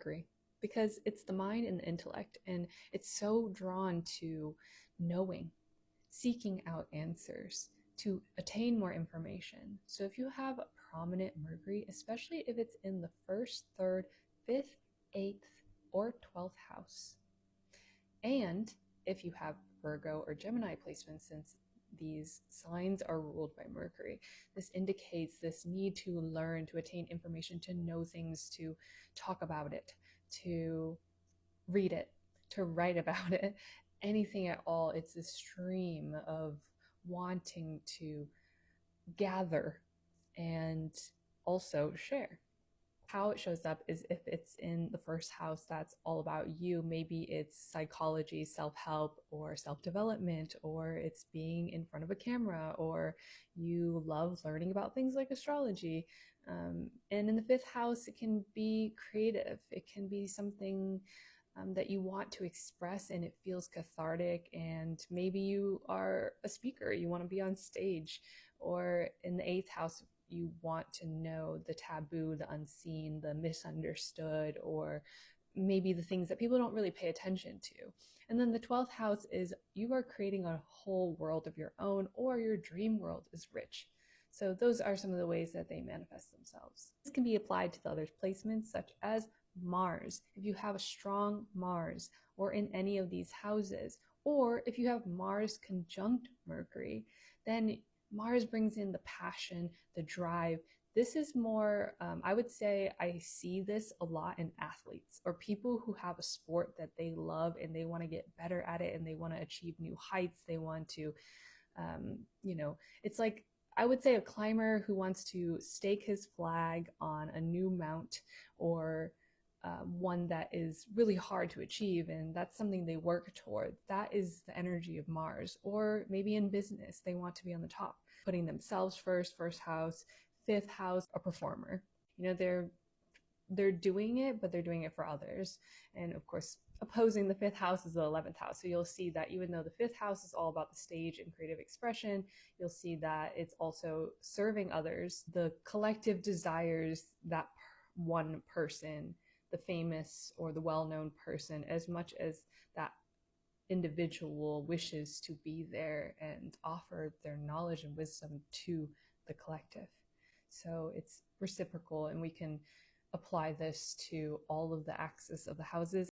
Mercury because it's the mind and the intellect, and it's so drawn to knowing, seeking out answers to attain more information. So if you have a prominent Mercury, especially if it's in the first, third, fifth, eighth, or 12th house, and if you have Virgo or Gemini placements, since these signs are ruled by Mercury, this indicates this need to learn, to attain information, to know things, to talk about it, to read it, to write about it, anything at all. It's this stream of wanting to gather and also share. How it shows up is if it's in the first house that's all about you. Maybe it's psychology, self-help, or self-development, or it's being in front of a camera, or you love learning about things like astrology. And in the fifth house, it can be creative. It can be something that you want to express and it feels cathartic, and maybe you are a speaker, you want to be on stage. Or in the eighth house, you want to know the taboo, the unseen, the misunderstood, or maybe the things that people don't really pay attention to. And then the 12th house is you are creating a whole world of your own, or your dream world is rich. So those are some of the ways that they manifest themselves. This can be applied to the other placements, such as Mars. If you have a strong Mars or in any of these houses, or if you have Mars conjunct Mercury, then Mars brings in the passion, the drive. This is more, I would say I see this a lot in athletes or people who have a sport that they love and they want to get better at it and they want to achieve new heights. They want to, it's like, I would say a climber who wants to stake his flag on a new mount, or one that is really hard to achieve, and that's something they work toward. That is the energy of Mars. Or maybe in business, they want to be on the top, putting themselves first, first house, fifth house, a performer. They're doing it, but they're doing it for others. And of course, opposing the fifth house is the 11th house. So you'll see that even though the fifth house is all about the stage and creative expression, you'll see that it's also serving others. The collective desires that one person, the famous or the well-known person, as much as that individual wishes to be there and offer their knowledge and wisdom to the collective. So it's reciprocal, and we can apply this to all of the axes of the houses.